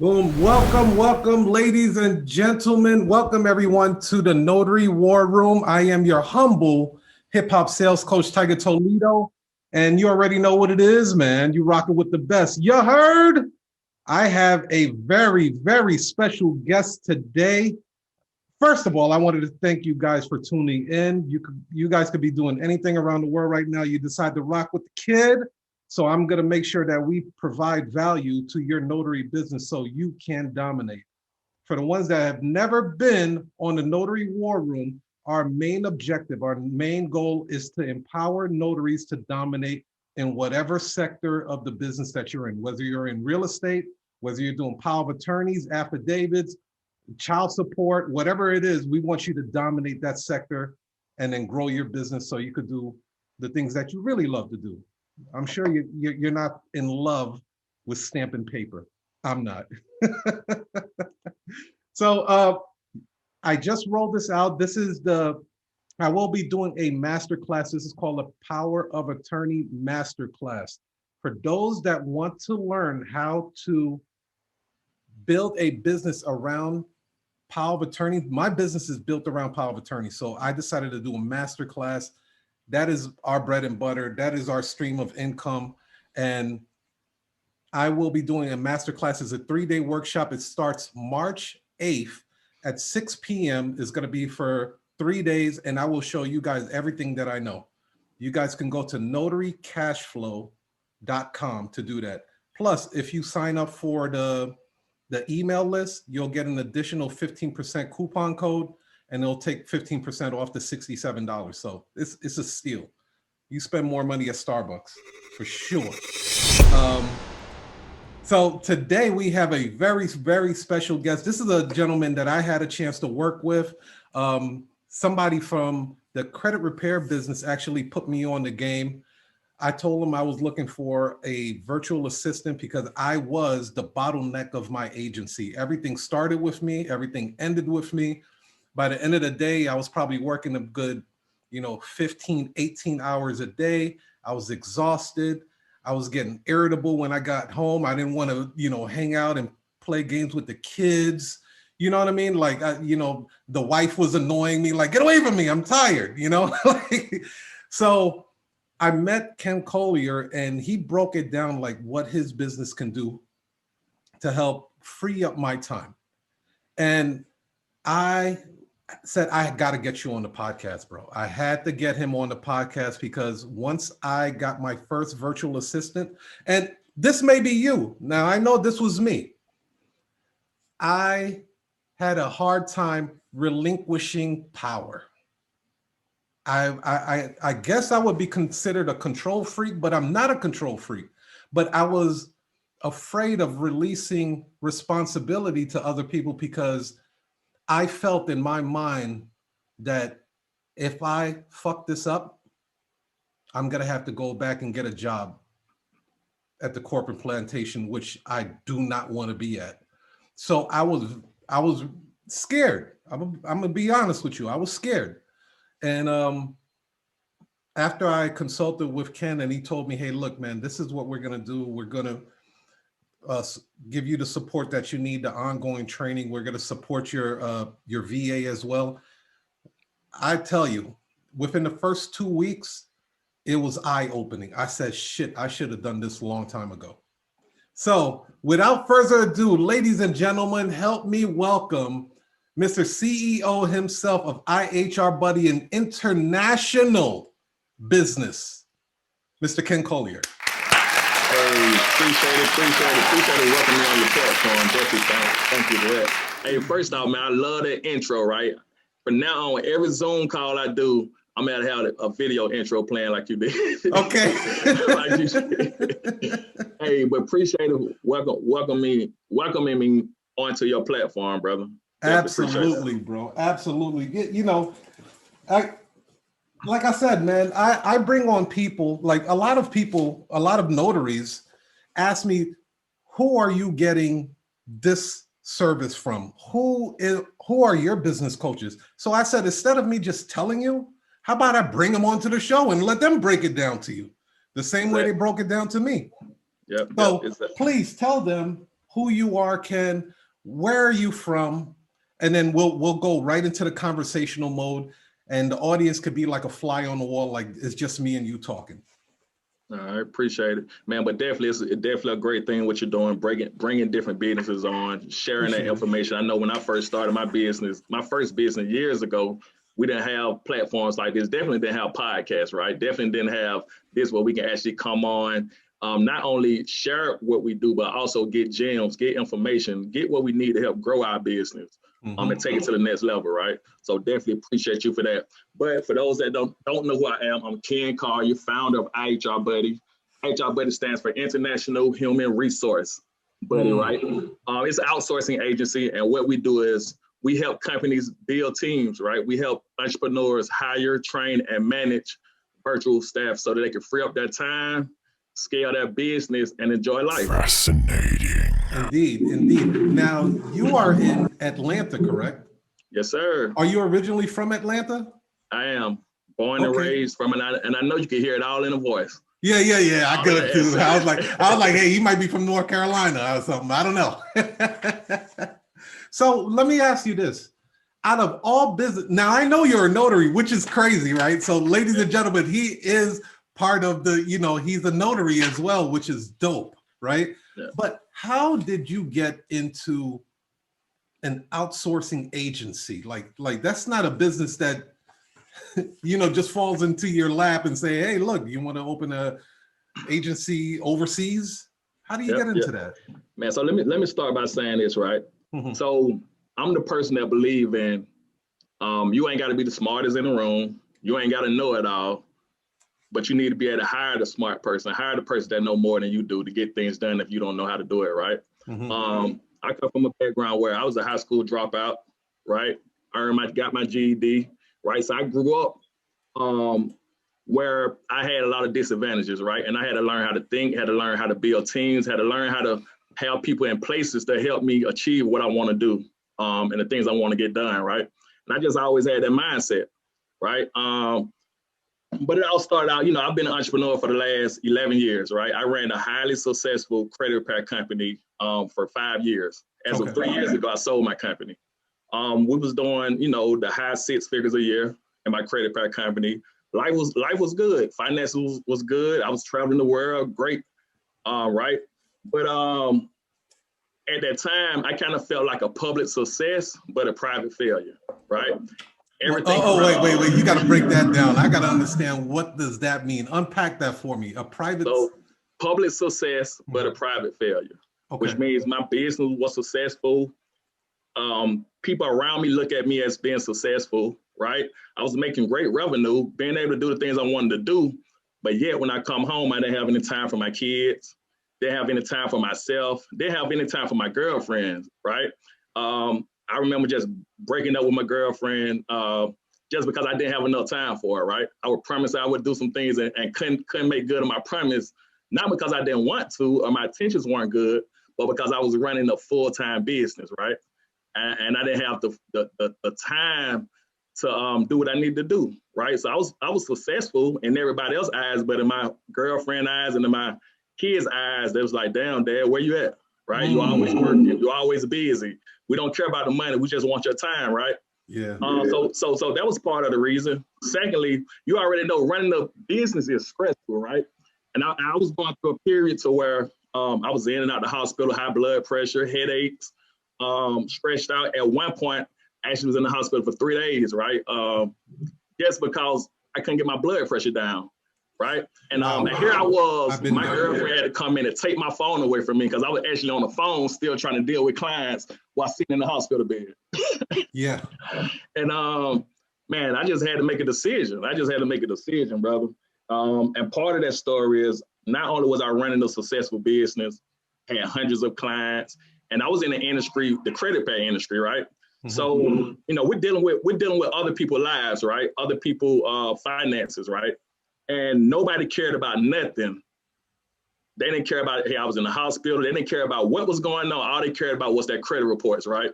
Boom. Welcome, ladies and gentlemen. Welcome, everyone, to the Notary War Room. I am your humble hip-hop sales coach, Tiger Toledo. And you already know what it is, man. You rocking with the best. You heard? I have a very, very special guest today. First of all, I wanted to thank you guys for tuning in. You guys could be doing anything around the world right now. You decide to rock with the kid. So I'm going to make sure that we provide value to your notary business so you can dominate. For the ones that have never been on the Notary War Room, our main objective, our main goal is to empower notaries to dominate in whatever sector of the business that you're in, whether you're in real estate, whether you're doing power of attorneys, affidavits, child support, whatever it is, we want you to dominate that sector and then grow your business so you could do the things that you really love to do. I'm sure you're not in love with stamping paper. I'm not. So I just rolled this out. I will be doing a masterclass. This is called a Power of Attorney Masterclass. For those that want to learn how to build a business around power of attorney, my business is built around power of attorney. So I decided to do a masterclass. That is our bread and butter. That is our stream of income. And I will be doing a masterclass. It's a 3-day workshop. It starts March 8th at 6 p.m. It's going to be for 3 days. And I will show you guys everything that I know. You guys can go to notarycashflow.com to do that. Plus, if you sign up for the email list, you'll get an additional 15% coupon code. And it'll take 15% off the $67. So it's a steal. You spend more money at Starbucks, for sure. So today we have a very, very special guest. This is a gentleman that I had a chance to work with. Somebody from the credit repair business actually put me on the game. I told him I was looking for a virtual assistant because I was the bottleneck of my agency. Everything started with me. Everything ended with me. By the end of the day, I was probably working a good, 15, 18 hours a day. I was exhausted. I was getting irritable when I got home. I didn't want to, hang out and play games with the kids. You know what I mean? Like, the wife was annoying me, like, get away from me. I'm tired, So I met Kenn Collier and he broke it down like what his business can do to help free up my time. And I said, I got to get you on the podcast, bro. I had to get him on the podcast because once I got my first virtual assistant, and this may be you. Now, I know this was me. I had a hard time relinquishing power. I guess I would be considered a control freak, but I'm not a control freak. But I was afraid of releasing responsibility to other people because I felt in my mind that if I fuck this up, I'm going to have to go back and get a job at the corporate plantation, which I do not want to be at. So I was scared. I'm going to be honest with you. I was scared. And after I consulted with Kenn and he told me, hey, look, man, this is what we're going to do. We're going to give you the support that you need, the ongoing training. We're going to support your VA as well. I tell you, within the first 2 weeks, it was eye-opening. I said, shit, I should have done this a long time ago. So without further ado, ladies and gentlemen, help me welcome Mr. CEO himself of iHR Buddy, an international business, Mr. Kenn Collier. Hey, appreciate it. Welcome me on your platform. Definitely thank you for that. Hey, first off, man, I love that intro, right? From now on, every Zoom call I do, I'm gonna have a video intro playing like you did. Okay. Like you hey, but appreciate it. Welcoming me onto your platform, brother. Absolutely, bro. Absolutely. Like I said, man, I bring on people, like a lot of notaries ask me, who are you getting this service from? Who are your business coaches? So I said, instead of me just telling you, how about I bring them onto the show and let them break it down to you the same way they broke it down to me. Yep. So please tell them who you are, Kenn, where are you from? And then we'll go right into the conversational mode, and the audience could be like a fly on the wall, like it's just me and you talking. I appreciate it, man. But definitely, it's definitely a great thing what you're doing, bringing different businesses on, sharing that information. I know when I first started my first business years ago, we didn't have platforms like this. Definitely didn't have podcasts, right? Definitely didn't have this where we can actually come on, not only share what we do, but also get gems, get information, get what we need to help grow our business. And take it to the next level, right? So definitely appreciate you for that. But for those that don't know who I am, I'm Kenn Collier, founder of iHR Buddy. iHR Buddy stands for International Human Resource Buddy, right? It's an outsourcing agency, and what we do is we help companies build teams, right? We help entrepreneurs hire, train, and manage virtual staff so that they can free up their time, scale their business, and enjoy life. Fascinating. Indeed, indeed. Now, you are in Atlanta, correct? Yes, sir. Are you originally from Atlanta? I am born and raised from, and I know you can hear it all in the voice. Yeah. I could too. I was like, hey, he might be from North Carolina or something. I don't know. So let me ask you this. Out of all business, now I know you're a notary, which is crazy, right? So ladies and gentlemen, he is part of the, he's a notary as well, which is dope, right? Yeah. But how did you get into an outsourcing agency? Like that's not a business that, just falls into your lap and say, hey, look, you want to open a agency overseas? How do you get into that? Man, so let me start by saying this, right? So I'm the person that believe in, you ain't got to be the smartest in the room. You ain't got to know it all. But you need to be able to hire the smart person, hire the person that know more than you do to get things done if you don't know how to do it, right? I come from a background where I was a high school dropout, right? Got my GED, right? So I grew up where I had a lot of disadvantages, right? And I had to learn how to think, had to learn how to build teams, had to learn how to have people in places to help me achieve what I want to do and the things I want to get done, right? And I just always had that mindset, right? But it all started out, I've been an entrepreneur for the last 11 years, right? I ran a highly successful credit repair company for 5 years. As of 3 years ago, I sold my company. We was doing, the high 6 figures a year in my credit repair company. Life was good. Finances was good. I was traveling the world, great, right? But at that time, I kind of felt like a public success, but a private failure, right? Everything. Wait. You got to break that down. I got to understand, what does that mean? Unpack that for me. A private. So public success, but a private failure, which means my business was successful. People around me look at me as being successful, right? I was making great revenue, being able to do the things I wanted to do. But yet when I come home, I didn't have any time for my kids. Didn't have any time for myself. Didn't have any time for my girlfriends, right? I remember just breaking up with my girlfriend just because I didn't have enough time for her, right? I would promise I would do some things and couldn't make good on my promise, not because I didn't want to or my intentions weren't good, but because I was running a full-time business, right? And I didn't have the time to do what I needed to do, right? So I was successful in everybody else's eyes, but in my girlfriend's eyes and in my kids' eyes, they was like, damn, Dad, where you at? Right? You always working, you're always busy. We don't care about the money, we just want your time, right? Yeah. So that was part of the reason. Secondly, you already know running a business is stressful, right? And I was going through a period to where I was in and out of the hospital, high blood pressure, headaches, stressed out. At one point, I actually was in the hospital for 3 days, right? Just because I couldn't get my blood pressure down, right? And here I was, my girlfriend had to come in and take my phone away from me because I was actually on the phone still trying to deal with clients while sitting in the hospital bed. Yeah. And man, I just had to make a decision. Brother. And part of that story is not only was I running a successful business, had hundreds of clients, and I was in the industry, the credit pay industry, right? So, we're dealing with other people's lives, right? Other people's finances, right? And nobody cared about nothing. They didn't care about, hey, I was in the hospital. They didn't care about what was going on. All they cared about was their credit reports, right?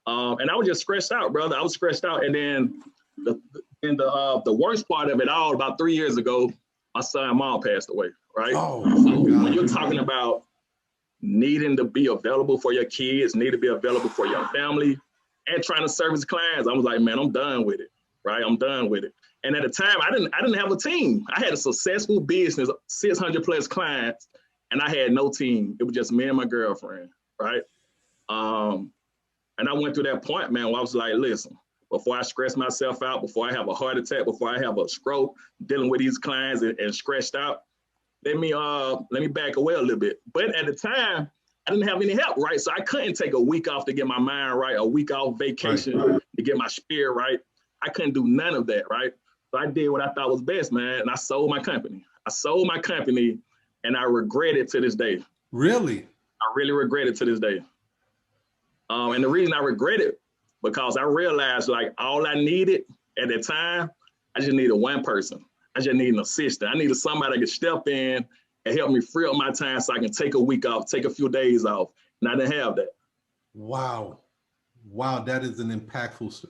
And I was just stressed out, brother. I was stressed out. And then the worst part of it all, about 3 years ago, my son, mom passed away, right? Oh, so when you're talking about needing to be available for your kids, need to be available for your family, and trying to service clients. I was like, man, I'm done with it, right? I'm done with it. And at the time, I didn't have a team. I had a successful business, 600 plus clients, and I had no team. It was just me and my girlfriend, right? And I went through that point, man, where I was like, listen, before I stress myself out, before I have a heart attack, before I have a stroke, dealing with these clients and stressed out, let me back away a little bit. But at the time, I didn't have any help, right? So I couldn't take a week off to get my mind right, a week off vacation to get my spirit right. I couldn't do none of that, right? So I did what I thought was best, man, and I sold my company. And I regret it to this day. Really? I really regret it to this day. And the reason I regret it, because I realized like all I needed at that time, I just needed one person. I just needed an assistant. I needed somebody that could step in and help me free up my time so I can take a week off, take a few days off. And I didn't have that. Wow. Wow, that is an impactful.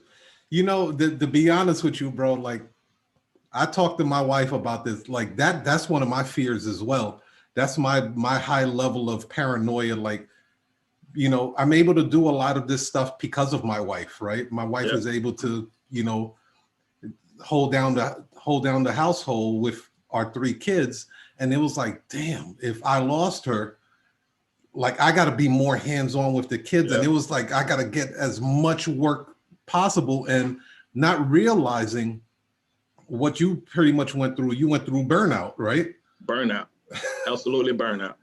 You know, to be honest with you, bro, like I talked to my wife about this, like that's one of my fears as well. That's my high level of paranoia. Like, you know, I'm able to do a lot of this stuff because of my wife, right? My wife is able to, you know, hold down the household with our 3 kids. And it was like, damn, if I lost her, like I got to be more hands-on with the kids. And it was like, I got to get as much work possible, and not realizing what you pretty much went through. You went through burnout, right? Burnout, absolutely burnout.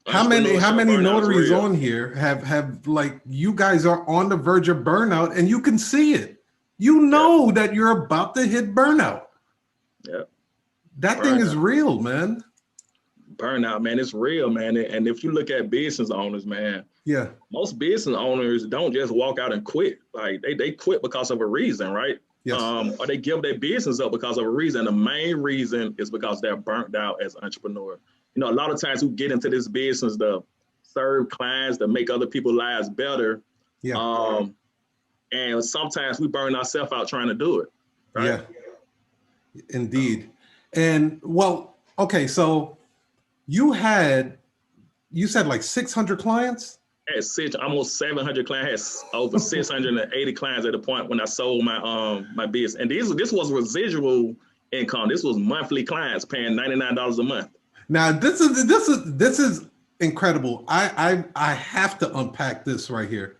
How many notaries on here have like, you guys are on the verge of burnout and you can see it. You know that you're about to hit burnout. Yeah. That thing is real, man. Burnout, man, it's real, man. And if you look at business owners, man, most business owners don't just walk out and quit. Like they quit because of a reason, right? Yes. Or they give their business up because of a reason. The main reason is because they're burnt out as entrepreneurs. You know, a lot of times we get into this business to serve clients, to make other people's lives better. Yeah. And sometimes we burn ourselves out trying to do it. Right? Yeah. Indeed. And well, okay, so you said like 600 clients? I had almost 700 clients. I had over 680 clients at the point when I sold my my business. And this was residual income. This was monthly clients paying $99 a month. Now this is incredible. I have to unpack this right here.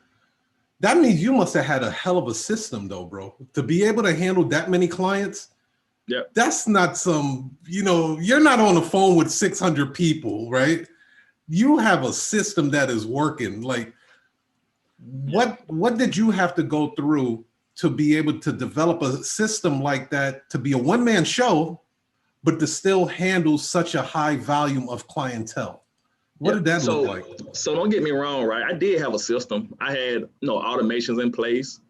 That means you must have had a hell of a system though, bro, to be able to handle that many clients. Yeah, that's not some, you know, you're not on the phone with 600 people, right? You have a system that is working. Like, what did you have to go through to be able to develop a system like that, to be a one-man show, but to still handle such a high volume of clientele? What did that look like? So don't get me wrong, right? I did have a system. I had, you know, automations in place.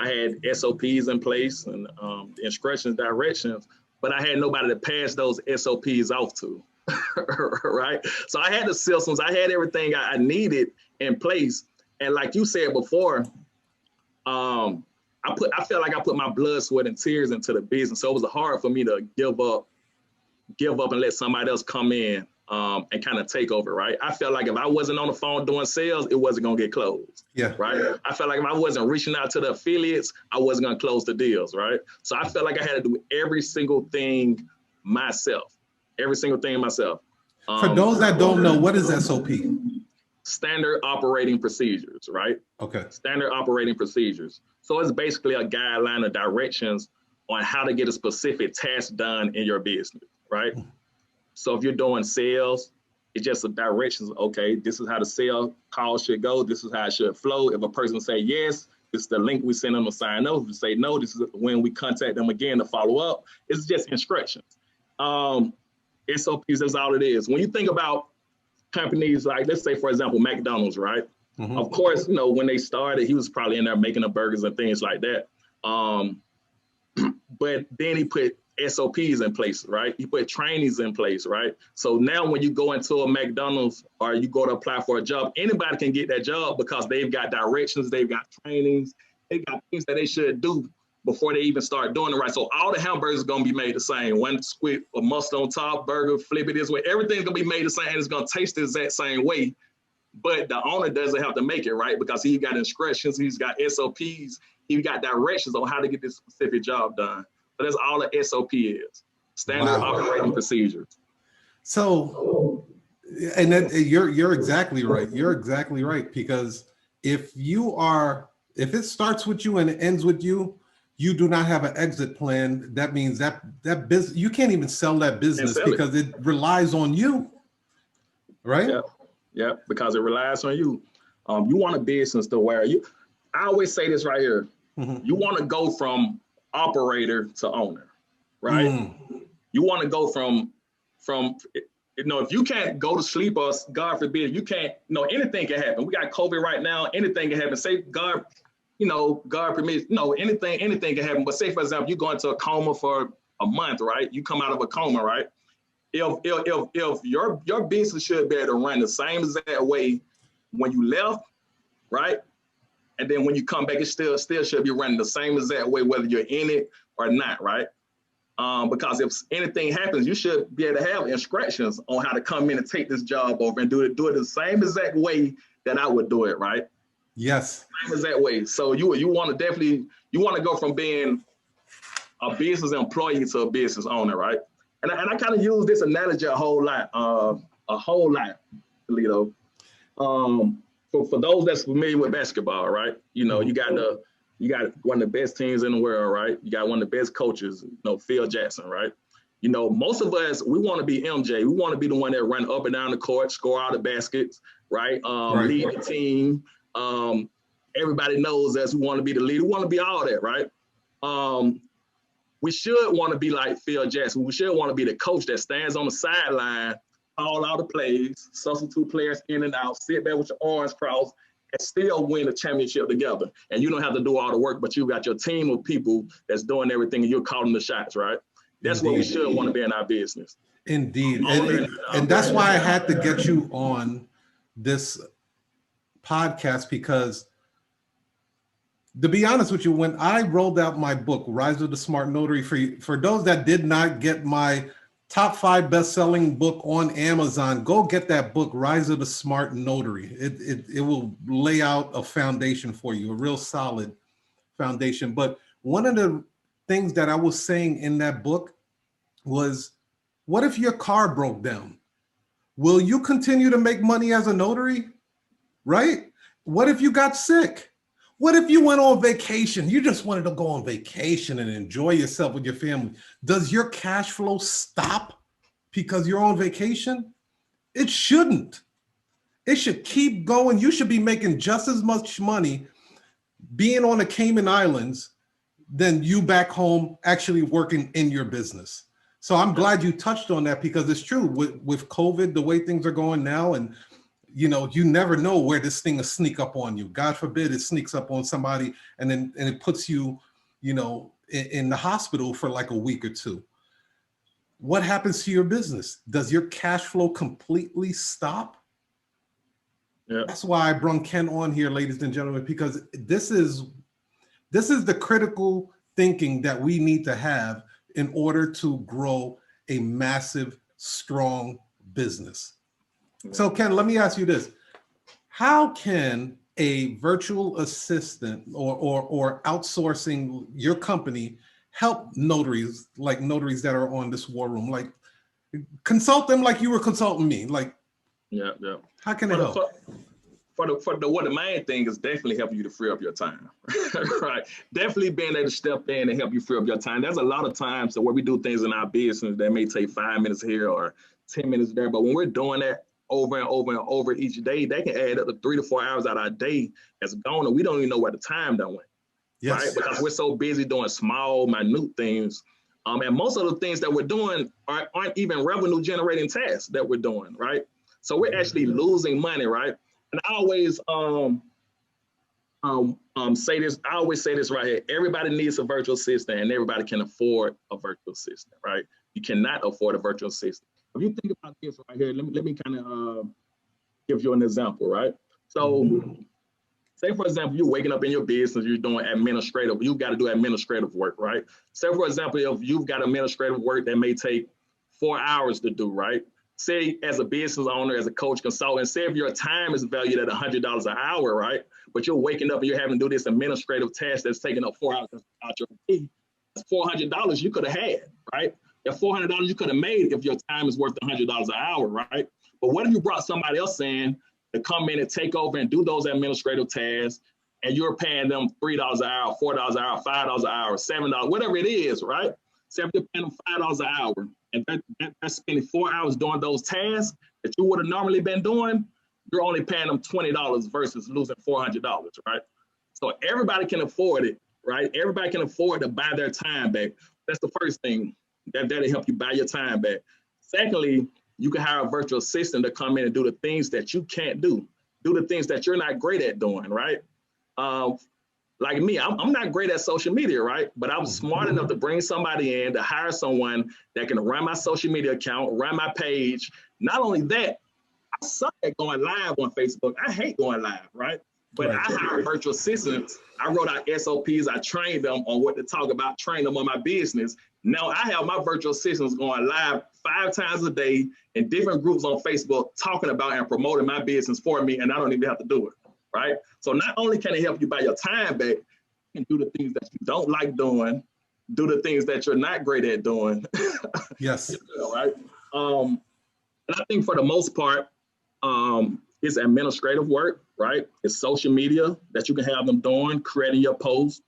I had SOPs in place and instructions, directions, but I had nobody to pass those SOPs off to, right? So I had the systems, I had everything I needed in place. And like you said before, I felt like I put my blood, sweat, and tears into the business. So it was hard for me to give up and let somebody else come in and kind of take over, right? I felt like if I wasn't on the phone doing sales, it wasn't gonna get closed. Yeah. Right. I felt like if I wasn't reaching out to the affiliates, I wasn't gonna close the deals, right? So I felt like I had to do every single thing myself. For those that don't know, what is SOP? Standard operating procedures, right? Okay. Standard operating procedures. So it's basically a guideline of directions on how to get a specific task done in your business, right? So if you're doing sales, it's just a directions. Okay, this is how the sale call should go. This is how it should flow. If a person say yes, this is the link we send them to sign up. If they say no, this is when we contact them again to follow up. It's just instructions. SOPs, that's all it is. When you think about companies like, let's say, for example, McDonald's, right? Of course, you know, when they started, he was probably in there making the burgers and things like that. But then he put SOPs in place, right? He put trainings in place, right? So now when you go into a McDonald's or you go to apply for a job, anybody can get that job because they've got directions, they've got trainings, they got things that they should do before they even start doing it right. So all the hamburgers are gonna be made the same. One squid, a mustard on top, burger, flip it this way. Everything's gonna be made the same. It's gonna taste the exact same way. But the owner doesn't have to make it, right? Because he got instructions, he's got SOPs, he got directions on how to get this specific job done. So that's all the SOP is. Standard operating procedures. So, and then you're exactly right. You're exactly right, because if it starts with you and it ends with you, you do not have an exit plan. That means that business, you can't even sell that business because it relies on you, right? Yeah, because it relies on you. You want a business to where I always say this right here. You want to go from operator to owner, right? You want to go from if you can't go to sleep, or God forbid, you can't, anything can happen. We got COVID right now, anything can happen. Say God permits, anything can happen. But say, for example, you go into a coma for a month, right? You come out of a coma, right? If your business should be able to run the same exact way when you left, right? And then when you come back, it still should be running the same exact way, whether you're in it or not, right? Because if anything happens, you should be able to have instructions on how to come in and take this job over and do it the same exact way that I would do it, right? Yes. Same exact way. So you want to go from being a business employee to a business owner, right? And I kind of use this analogy a whole lot, Toledo. For those that's familiar with basketball, right? You got one of the best teams in the world, right? You got one of the best coaches, Phil Jackson, right? Most of us, we want to be MJ. We want to be the one that run up and down the court, score all the baskets, right? Lead the team. Everybody knows us. We want to be the leader. We want to be all that, right? We should want to be like Phil Jackson. We should want to be the coach that stands on the sideline, call all the plays, substitute players in and out, sit back with your arms crossed, and still win a championship together. And you don't have to do all the work, but you got your team of people that's doing everything, and you're calling the shots, right? That's what we should want to be in our business. Indeed. And that's why I had to get you on this podcast, because to be honest with you, when I rolled out my book, Rise of the Smart Notary, for those that did not get my top 5 best-selling book on Amazon, go get that book, Rise of the Smart Notary. It will lay out a foundation for you, a real solid foundation. But one of the things that I was saying in that book was, what if your car broke down? Will you continue to make money as a notary? Right? What if you got sick? What if you went on vacation? You just wanted to go on vacation and enjoy yourself with your family. Does your cash flow stop because you're on vacation? It shouldn't. It should keep going. You should be making just as much money being on the Cayman Islands than you back home actually working in your business. So I'm glad you touched on that, because it's true with COVID, the way things are going now, and you never know where this thing will sneak up on you. God forbid it sneaks up on somebody and it puts you, in the hospital for like a week or two. What happens to your business? Does your cash flow completely stop? Yeah. That's why I brought Kenn on here, ladies and gentlemen, because this is the critical thinking that we need to have in order to grow a massive, strong business. So Kenn, let me ask you this. How can a virtual assistant or outsourcing your company help notaries, like notaries that are on this war room? Like, consult them like you were consulting me. Like, yeah. How can it help? What the main thing is definitely helping you to free up your time, right? Definitely being able to step in and help you free up your time. There's a lot of times where we do things in our business that may take 5 minutes here or 10 minutes there, but when we're doing that over and over and over each day, they can add up to 3 to 4 hours out of our day that's gone, and we don't even know where the time done went, right? Because we're so busy doing small, minute things. And most of the things that we're doing aren't even revenue generating tasks that we're doing, right? So we're actually losing money, right? And I always say this. I always say this right here. Everybody needs a virtual assistant, and everybody can afford a virtual assistant, right? You cannot afford a virtual assistant. If you think about this right here, let me kind of give you an example, right? So Say, for example, you're waking up in your business, you're doing administrative, you got to do administrative work, right? Say, for example, if you've got administrative work that may take 4 hours to do, right? Say, as a business owner, as a coach, consultant, say if your time is valued at $100 an hour, right? But you're waking up and you're having to do this administrative task that's taking up 4 hours out your day, that's $400 you could have had, right? That $400 you could have made if your time is worth $100 an hour, right? But what if you brought somebody else in to come in and take over and do those administrative tasks, and you're paying them $3 an hour, $4 an hour, $5 an hour, $7, whatever it is, right? Say if you're paying them $5 an hour, and they're spending 4 hours doing those tasks that you would have normally been doing, you're only paying them $20 versus losing $400, right? So everybody can afford it, right? Everybody can afford to buy their time back. That's the first thing that'll help you buy your time back. Secondly, you can hire a virtual assistant to come in and do the things that you can't do the things that you're not great at doing, right? Like me, I'm not great at social media, right? But I was smart enough to bring somebody in, to hire someone that can run my social media account, run my page. Not only that, I suck at going live on Facebook. I hate going live, right? But I hired virtual assistants. I wrote out SOPs. I trained them on what to talk about, trained them on my business. Now I have my virtual assistants going live 5 times a day in different groups on Facebook, talking about and promoting my business for me, and I don't even have to do it, right? So not only can it help you buy your time back, you can do the things that you don't like doing, do the things that you're not great at doing. Yes. Right. And I think for the most part, it's administrative work, right? It's social media that you can have them doing, creating your posts,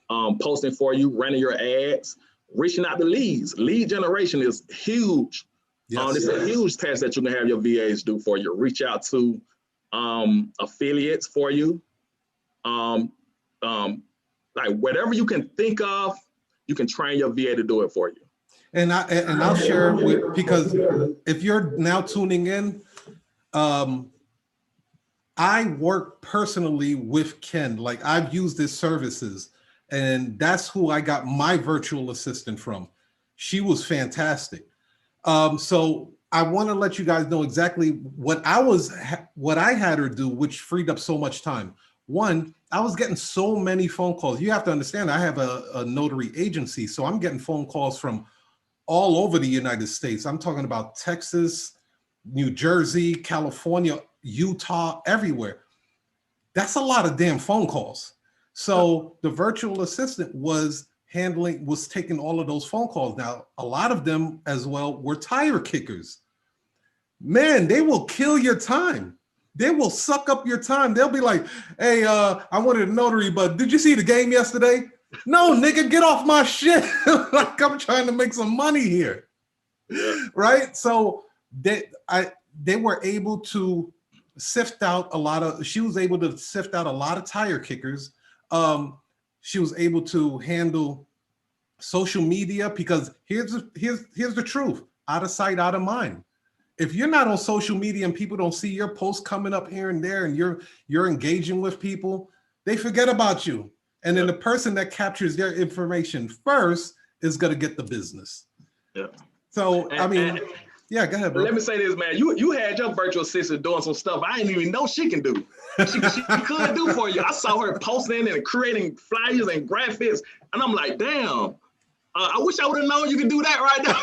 posting for you, running your ads, reaching out to leads. Lead generation is huge. Yes, it's a huge task that you can have your VAs do for you. Reach out to affiliates for you. Like whatever you can think of, you can train your VA to do it for you. And I'll share because if you're now tuning in, I work personally with Kenn. Like I've used his services, and that's who I got my virtual assistant from. She was fantastic. So I want to let you guys know exactly what I had her do, which freed up so much time. One, I was getting so many phone calls. You have to understand, I have a notary agency, so I'm getting phone calls from all over the United States. I'm talking about Texas, New Jersey, California, Utah, everywhere. That's a lot of damn phone calls. So the virtual assistant was taking all of those phone calls. Now, a lot of them as well were tire kickers. Man, they will kill your time. They will suck up your time. They'll be like, hey, I wanted a notary, but did you see the game yesterday? No, nigga, get off my shit. Like I'm trying to make some money here. Right? So they were able to sift out she was able to sift out a lot of tire kickers. She was able to handle social media because here's the truth. Out of sight, out of mind. If you're not on social media and people don't see your posts coming up here and there and you're engaging with people, they forget about you. And then the person that captures their information first is going to get the business. Yeah. So, go ahead, bro. Let me say this, man. You had your virtual assistant doing some stuff I didn't even know she can do. She could do for you. I saw her posting and creating flyers and graphics, and I'm like, damn. I wish I would have known you could do that right now.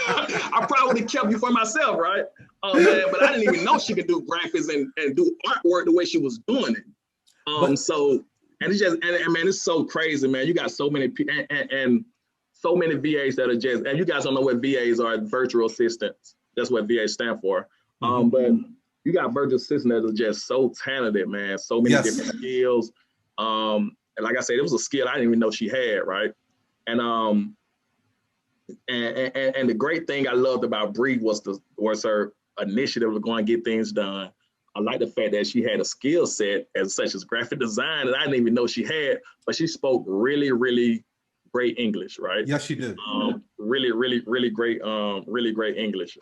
I probably would have kept you for myself, right? Man, but I didn't even know she could do graphics and do artwork the way she was doing it. So it's so crazy, man. You got so many people and so many VAs that are just, and you guys don't know what VAs are, virtual assistants. That's what VAs stand for. But you got virtual assistants that are just so talented, man. So many different skills. And like I said, it was a skill I didn't even know she had, right? And the great thing I loved about Bree was her initiative of going to get things done. I like the fact that she had a skill set such as graphic design that I didn't even know she had, but she spoke really, really great English, right? Yes, she did. Really, really, really great English.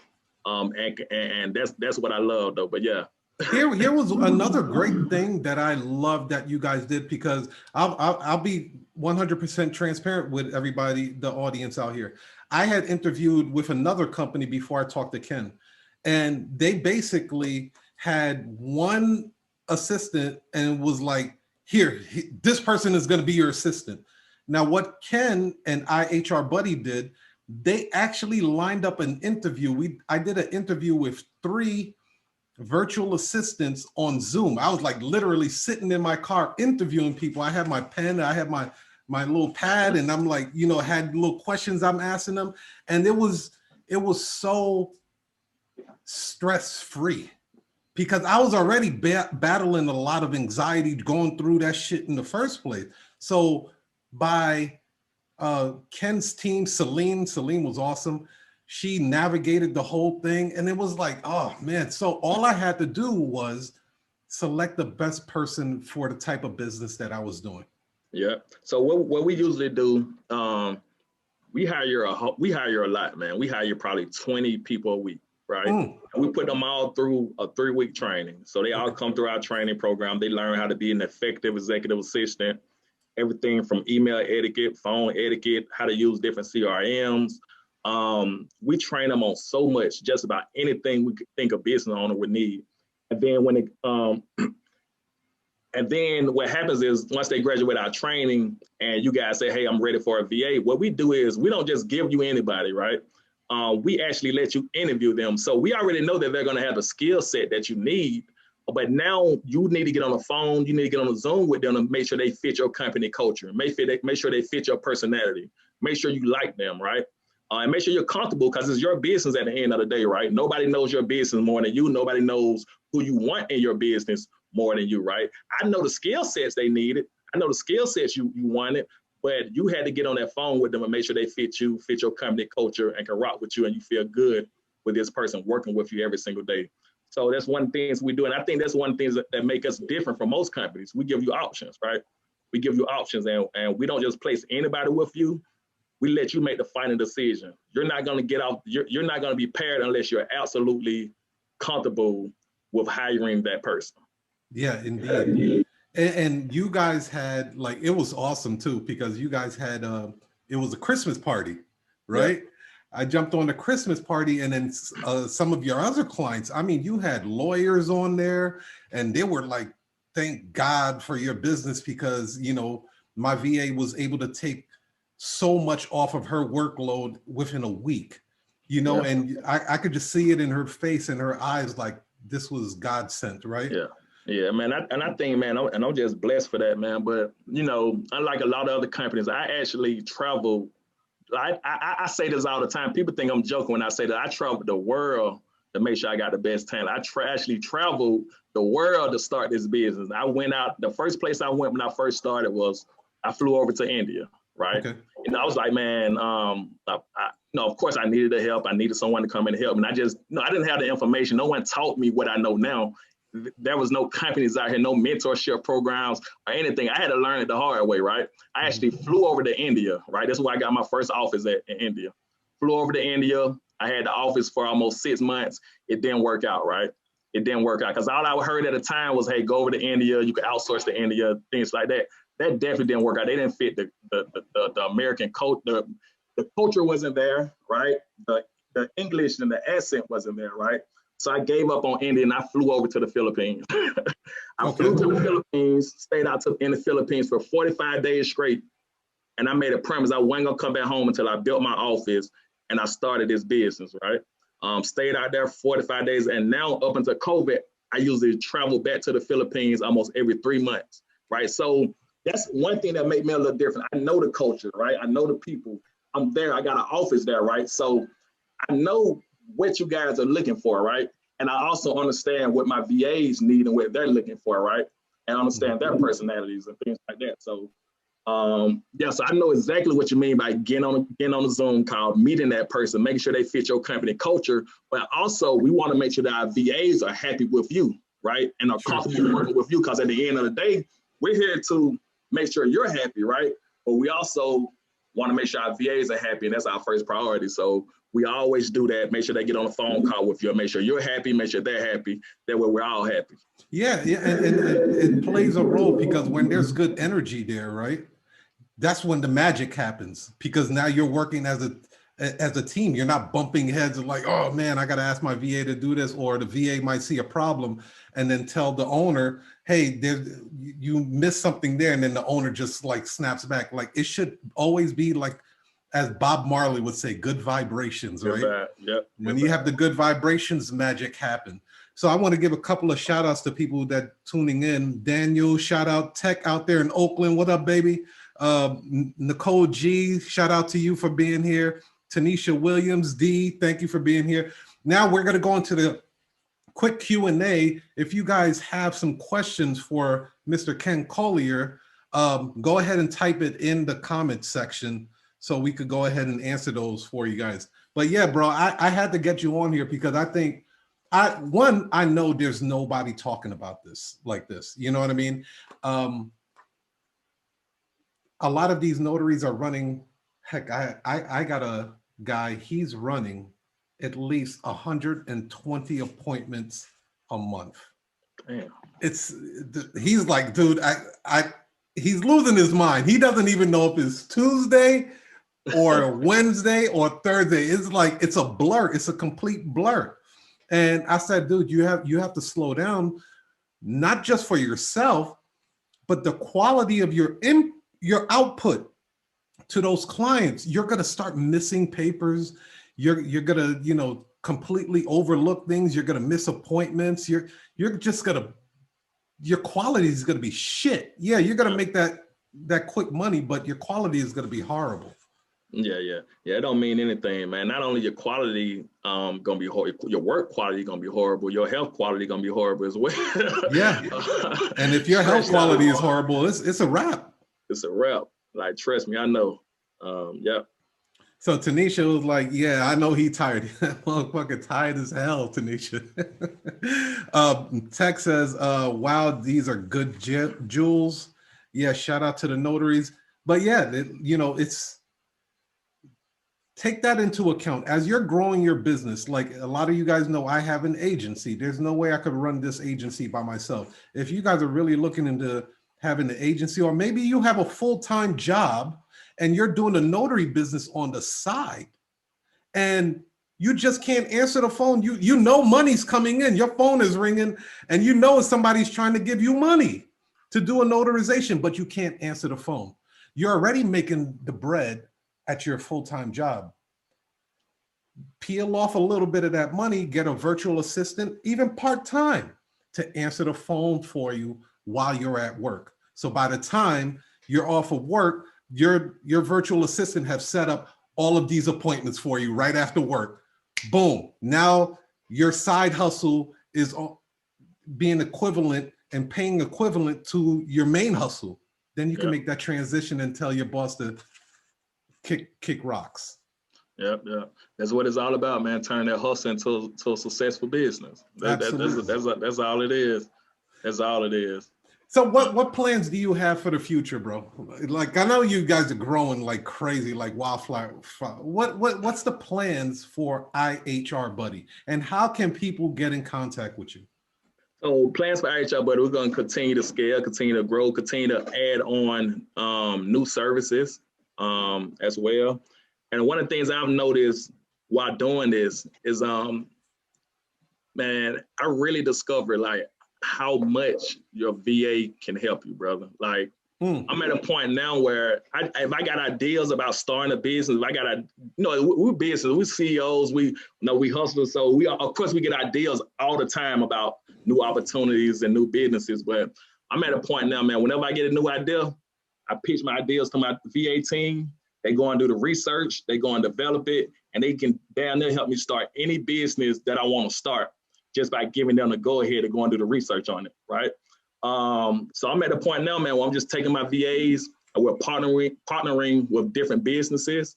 And that's what I love though. But yeah. Here was another great thing that I love that you guys did, because I'll be 100% transparent with everybody, the audience out here. I had interviewed with another company before I talked to Kenn, and they basically had one assistant and was like, this person is going to be your assistant. Now, what Ken and iHR Buddy did, they actually lined up an interview. I did an interview with 3 virtual assistants on Zoom. I was like literally sitting in my car interviewing people. I had my pen, I had my little pad, and I'm like, you know, had little questions I'm asking them. And it was so stress-free because I was already battling a lot of anxiety going through that shit in the first place. So by Ken's team, Celine was awesome. She navigated the whole thing, and it was like, oh man. So all I had to do was select the best person for the type of business that I was doing. Yeah. So what we usually do, we hire a lot, man. We hire probably 20 people a week, right? And we put them all through a 3-week training. So they all come through our training program. They learn how to be an effective executive assistant, everything from email etiquette, phone etiquette, how to use different CRMs. We train them on so much, just about anything we could think a business owner would need. And then and then what happens is once they graduate our training and you guys say, hey, I'm ready for a VA, what we do is we don't just give you anybody, right? We actually let you interview them. So we already know that they're going to have the skill set that you need, but now you need to get on the phone, you need to get on the Zoom with them and make sure they fit your company culture, make sure they fit your personality, make sure you like them, right? And make sure you're comfortable because it's your business at the end of the day, right? Nobody knows your business more than you. Nobody knows who you want in your business more than you, right? I know the skill sets they needed. I know the skill sets you wanted, but you had to get on that phone with them and make sure they fit you, fit your company culture, and can rock with you, and you feel good with this person working with you every single day. So that's one of the things we do, and I think that's one of the things that make us different from most companies. We give you options, right? We give you options, and we don't just place anybody with you. We let you make the final decision. You're not going to get off. You're not going to be paired unless you're absolutely comfortable with hiring that person. Yeah, indeed. And you guys had, like, it was awesome too, because you guys had, it was a Christmas party, right? Yeah. I jumped on the Christmas party, and then some of your other clients, I mean, you had lawyers on there, and they were like, thank God for your business, because, you know, my VA was able to take so much off of her workload within a week, you know, yeah. And I could just see it in her face and her eyes, like this was God sent, right? Yeah. Yeah, man. I think, man, I'm just blessed for that, man. But, you know, unlike a lot of other companies, I actually travel. I say this all the time. People think I'm joking when I say that. I traveled the world to make sure I got the best talent. I actually traveled the world to start this business. I went out. The first place I went when I first started was I flew over to India, right? Okay. And I was like, man, of course I needed the help. I needed someone to come in and help. And I didn't have the information. No one taught me what I know now. There was no companies out here, no mentorship programs or anything. I had to learn it the hard way, right? I actually flew over to India, right? That's where I got my first office in India. Flew over to India. I had the office for almost 6 months. It didn't work out, right? It didn't work out because all I heard at the time was, hey, go over to India. You could outsource to India, things like that. That definitely didn't work out. They didn't fit the American culture. The culture wasn't there, right? The English and the accent wasn't there, right? So I gave up on India and I flew over to the Philippines. I flew to the Philippines, stayed out in the Philippines for 45 days straight. And I made a promise I wasn't gonna come back home until I built my office and I started this business, right? Stayed out there 45 days. And now up until COVID, I usually travel back to the Philippines almost every 3 months, right? So that's one thing that made me a little different. I know the culture, right? I know the people. I'm there, I got an office there, right? So I know what you guys are looking for, right? And I also understand what my VAs need and what they're looking for, right? And understand their personalities and things like that. So, so I know exactly what you mean by getting on a Zoom call, meeting that person, making sure they fit your company culture. But also, we want to make sure that our VAs are happy with you, right? And are comfortable working with you, because at the end of the day, we're here to make sure you're happy, right? But we also want to make sure our VAs are happy, and that's our first priority. So we always do that. Make sure they get on a phone call with you. Make sure you're happy. Make sure they're happy. That way we're all happy. Yeah, and it plays a role, because when there's good energy there, right? That's when the magic happens, because now you're working as as a team. You're not bumping heads and like, oh man, I got to ask my VA to do this, or the VA might see a problem and then tell the owner, hey, you missed something there. And then the owner just like snaps back. Like it should always be like, as Bob Marley would say, good vibrations, right? Yep. When you have the good vibrations, magic happen. So I want to give a couple of shout outs to people that tuning in. Daniel, shout out. Tech out there in Oakland. What up, baby? Nicole G, shout out to you for being here. Tanisha Williams, D, thank you for being here. Now we're going to go into the quick Q&A. If you guys have some questions for Mr. Kenn Collier, go ahead and type it in the comment section so we could go ahead and answer those for you guys. But yeah, bro, I had to get you on here because I think, I know there's nobody talking about this like this. You know what I mean? A lot of these notaries are running, heck, I got a guy, he's running at least 120 appointments a month. Damn. He's like, dude, he's losing his mind. He doesn't even know if it's Tuesday or Wednesday or Thursday. It's like, it's a blur. It's a complete blur. And I said, dude, you have to slow down, not just for yourself, but the quality of your output to those clients. You're going to start missing papers. You're going to, completely overlook things. You're going to miss appointments. You're just going to, your quality is going to be shit. Yeah, you're going to make that quick money, but your quality is going to be horrible. Yeah. It don't mean anything, man. Not only your quality gonna be horrible, your work quality gonna be horrible. Your health quality gonna be horrible as well. Yeah, and if your health quality is horrible, it's a wrap. It's a wrap. Like, trust me, I know. Yeah. So Tanisha was like, "Yeah, I know he tired. Motherfucker tired as hell." Tanisha. Tech says, "Wow, these are good jewels." Yeah, shout out to the notaries. But yeah, it's. Take that into account as you're growing your business. Like a lot of you guys know, I have an agency. There's no way I could run this agency by myself. If you guys are really looking into having an agency, or maybe you have a full-time job and you're doing a notary business on the side and you just can't answer the phone. You know money's coming in, your phone is ringing, and you know somebody's trying to give you money to do a notarization, but you can't answer the phone. You're already making the bread at your full-time job. Peel off a little bit of that money, get a virtual assistant, even part-time, to answer the phone for you while you're at work. So by the time you're off of work, your virtual assistant have set up all of these appointments for you right after work. Boom. Now your side hustle is being equivalent and paying equivalent to your main hustle. Then you can make that transition and tell your boss to kick rocks. Yep. That's what it's all about, man. Turning that hustle into a successful business. That's all it is. That's all it is. So what plans do you have for the future, bro? Like, I know you guys are growing like crazy, like wildfire. What's the plans for iHR Buddy, and how can people get in contact with you? So plans for iHR Buddy, we're going to continue to scale, continue to grow, continue to add on new services as well. And one of the things I've noticed while doing this is, man, I really discovered like how much your VA can help you, brother. Like, I'm at a point now where if I got ideas about starting a business, if I got we're business, we're CEOs, we hustlers, so of course we get ideas all the time about new opportunities and new businesses. But I'm at a point now, man, whenever I get a new idea, I pitch my ideas to my VA team. They go and do the research, they go and develop it, and they can down there help me start any business that I want to start just by giving them the go ahead to go and do the research on it, right? So I'm at a point now, man, where I'm just taking my VAs and we're partnering with different businesses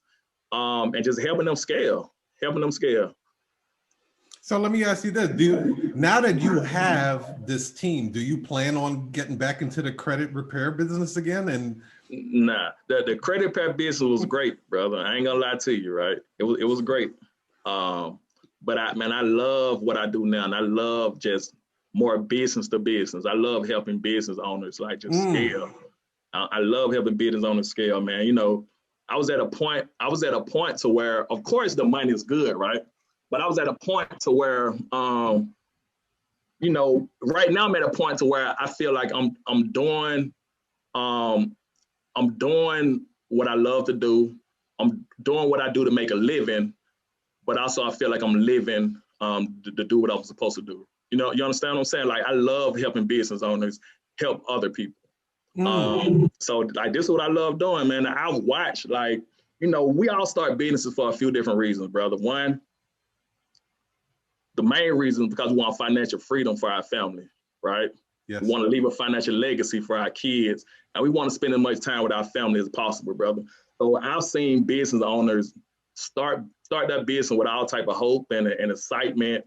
and just helping them scale. So let me ask you this. Now that you have this team, do you plan on getting back into the credit repair business again? Nah, the credit repair business was great, brother. I ain't gonna lie to you, right? It was great. But I love what I do now, and I love just more business to business. I love helping business owners like just scale. I love helping business owners scale, man. I was at a point to where, of course, the money is good, right? But I was at a point to where, you know, right now I'm at a point to where I feel like I'm doing what I love to do. I'm doing what I do to make a living, but also I feel like I'm living to do what I was supposed to do. You know, you understand what I'm saying? Like, I love helping business owners help other people. So like, this is what I love doing, man. I've watched, like, you know, we all start businesses for a few different reasons, brother. One, the main reason is because we want financial freedom for our family, right? Yes. We want to leave a financial legacy for our kids, and we want to spend as much time with our family as possible, brother. So I've seen business owners start that business with all type of hope and excitement,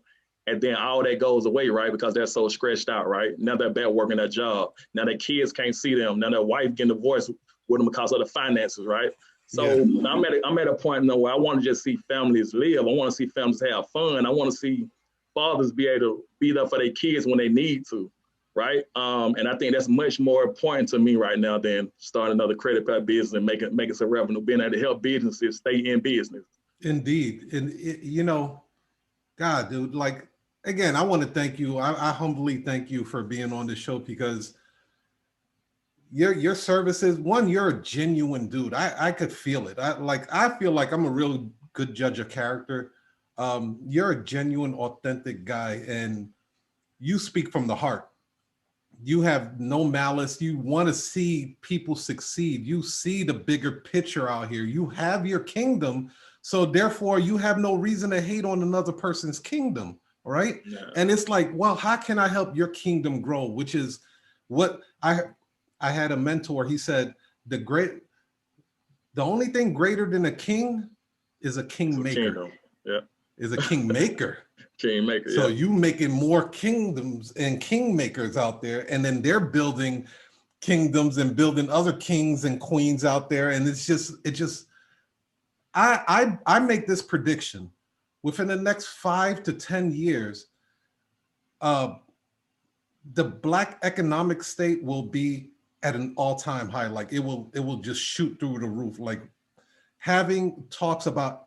and then all that goes away, right? Because they're so stretched out, right? Now they're back working their job. Now their kids can't see them. Now their wife getting divorced with them because of the finances, right? So yeah. I'm at a point now where I want to just see families live. I want to see families have fun. I want to see fathers be able to be there for their kids when they need to, right? And I think that's much more important to me right now than starting another credit card business and making some revenue, being able to help businesses stay in business. Indeed. And you know, God, dude, like, again, I want to thank you. I humbly thank you for being on the show, because your services, one, you're a genuine dude. I could feel it. I feel like I'm a real good judge of character. You're a genuine, authentic guy, and you speak from the heart. You have no malice. You want to see people succeed. You see the bigger picture out here. You have your kingdom, so therefore you have no reason to hate on another person's kingdom, right? Yeah. And it's like, well, how can I help your kingdom grow? Which is what I had a mentor. He said, the only thing greater than a king is a kingmaker. Yeah, is a kingmaker. Kingmaker. So yeah. You making more kingdoms and kingmakers out there, and then they're building kingdoms and building other kings and queens out there. And I make this prediction: within the next 5 to 10 years, the Black economic state will be at an all-time high. Like, it will just shoot through the roof. Like, having talks about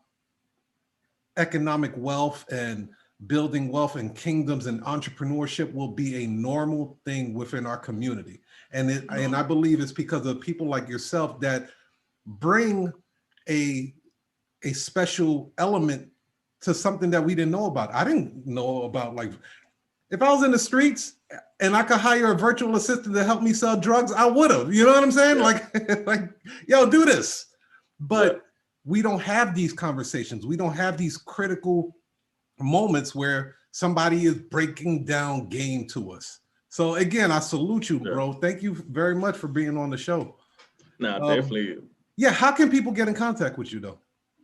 economic wealth and building wealth and kingdoms and entrepreneurship will be a normal thing within our community. And I believe it's because of people like yourself that bring a special element to something that we didn't know about. I didn't know about, like, if I was in the streets and I could hire a virtual assistant to help me sell drugs, I would have. You know what I'm saying? Yeah. Like, yo, do this. But we don't have these conversations. We don't have these critical moments where somebody is breaking down game to us. So again, I salute you, bro. Thank you very much for being on the show. No, definitely. Yeah, how can people get in contact with you, though?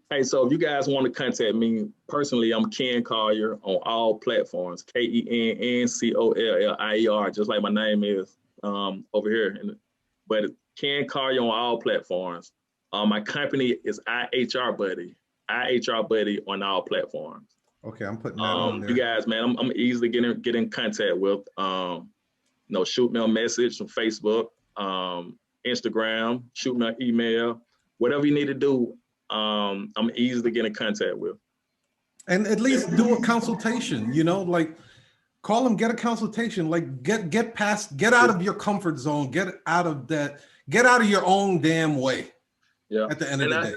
Hey, so if you guys want to contact me personally, I'm Kenn Collier on all platforms. KENNCOLLIER, just like my name is over here. But Kenn Collier on all platforms. My company is iHR Buddy. iHR Buddy on all platforms. Okay, I'm putting that on there. You guys, man, I'm easily get in contact with. Shoot me a message on Facebook, Instagram, shoot me an email, whatever you need to do. I'm easy to get in contact with. And at least do a consultation, like, call them, get a consultation, like, get out of your comfort zone, get out of your own damn way. Yeah. At the end of the day.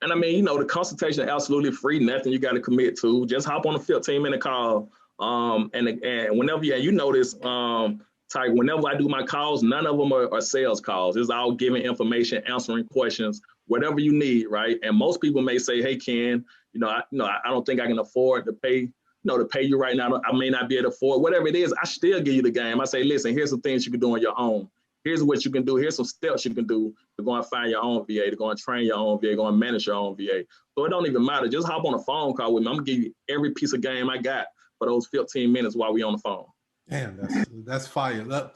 And I mean, the consultation is absolutely free, nothing you got to commit to. Just hop on a 15-minute call. And whenever you notice, Tiger, whenever I do my calls, none of them are sales calls. It's all giving information, answering questions, whatever you need, right? And most people may say, hey, Kenn, I don't think I can afford to pay, to pay you right now. I may not be able to afford, whatever it is, I still give you the game. I say, listen, here's some things you can do on your own. Here's what you can do. Here's some steps you can do to go and find your own VA, to go and train your own VA, go and manage your own VA. So it don't even matter. Just hop on a phone call with me. I'm gonna give you every piece of game I got for those 15 minutes while we on the phone. Damn, that's fire.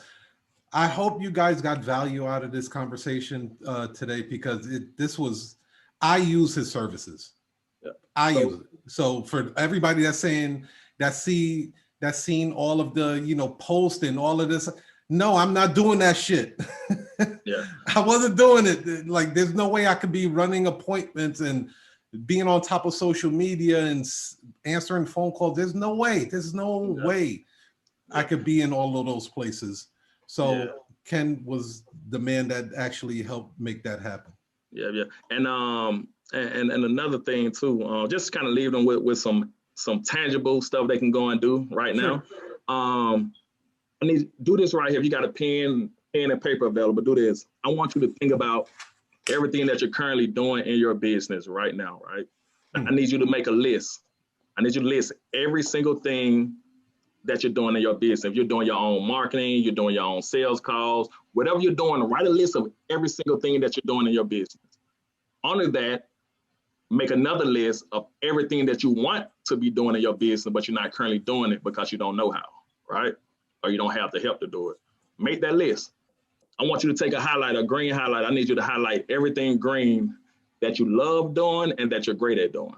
I hope you guys got value out of this conversation today, because I use his services. Yeah. I use it. So for everybody that's saying that's seen all of the posts and all of this, no, I'm not doing that shit. Yeah. I wasn't doing it. Like, there's no way I could be running appointments and being on top of social media and answering phone calls. There's no way. There's no way I could be in all of those places. So Kenn was the man that actually helped make that happen. Yeah. And another thing too, just kind of leave them with some tangible stuff they can go and do right now. I need do this right here. If you got a pen and paper available, do this. I want you to think about everything that you're currently doing in your business right now, right? I need you to make a list. I need you to list every single thing that you're doing in your business. If you're doing your own marketing, you're doing your own sales calls, whatever you're doing, write a list of every single thing that you're doing in your business. Under that, make another list of everything that you want to be doing in your business, but you're not currently doing it because you don't know how, right? Or you don't have the help to do it. Make that list. I want you to take a green highlight. I need you to highlight everything green that you love doing and that you're great at doing.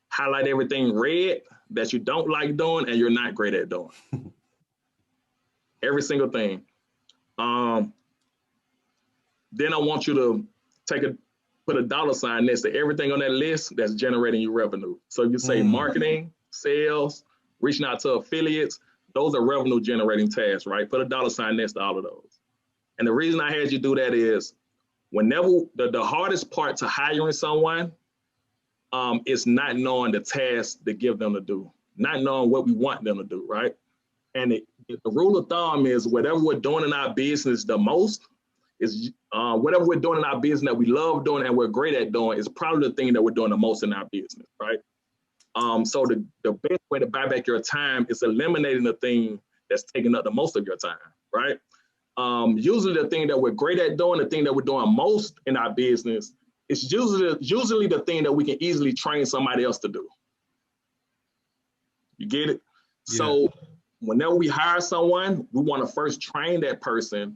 Highlight everything red that you don't like doing and you're not great at doing. Every single thing. Then I want you to put a dollar sign next to everything on that list that's generating you revenue. So you say marketing, sales, reaching out to affiliates, those are revenue generating tasks, right? Put a dollar sign next to all of those. And the reason I had you do that is whenever the hardest part to hiring someone is not knowing the tasks to give them to do, not knowing what we want them to do, right? And the rule of thumb is whatever we're doing in our business the most is whatever we're doing in our business that we love doing and we're great at doing is probably the thing that we're doing the most in our business, right? So the best way to buy back your time is eliminating the thing that's taking up the most of your time, right? Usually the thing that we're great at doing, the thing that we're doing most in our business, is usually the thing that we can easily train somebody else to do. You get it? Yeah. So whenever we hire someone, we want to first train that person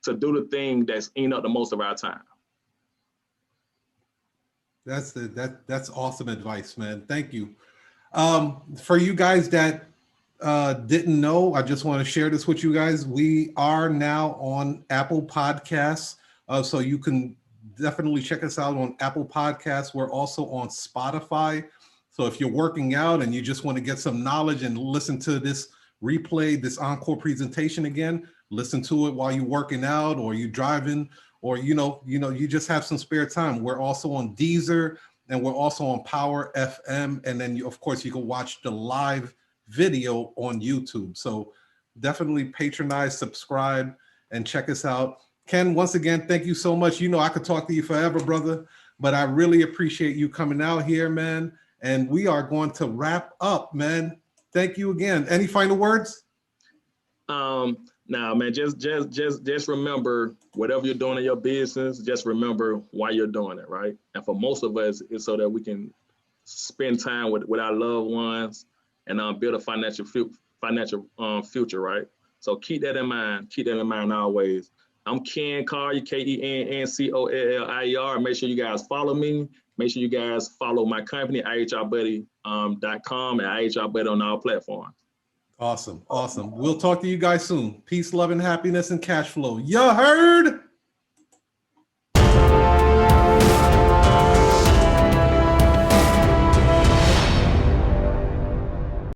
to do the thing that's eating up the most of our time. That's awesome advice, man. Thank you. For you guys that didn't know, I just want to share this with you guys. We are now on Apple Podcasts, so you can definitely check us out on Apple Podcasts. We're also on Spotify. So if you're working out and you just want to get some knowledge and listen to this replay, this encore presentation again, listen to it while you're working out or you're driving, or you just have some spare time. We're also on Deezer and we're also on Power FM. And then of course you can watch the live video on YouTube. So definitely patronize, subscribe, and check us out. Kenn, once again, thank you so much. I could talk to you forever, brother, but I really appreciate you coming out here, man. And we are going to wrap up, man. Thank you again. Any final words? Nah, man, just remember whatever you're doing in your business, just remember why you're doing it, right? And for most of us, it's so that we can spend time with our loved ones and build a financial future, right? So keep that in mind. Keep that in mind always. I'm Kenn Collier, KENN Make sure you guys follow me. Make sure you guys follow my company, iHRBuddy.com and iHRBuddy on all platforms. Awesome. We'll talk to you guys soon. Peace, love, and happiness and cash flow. You heard?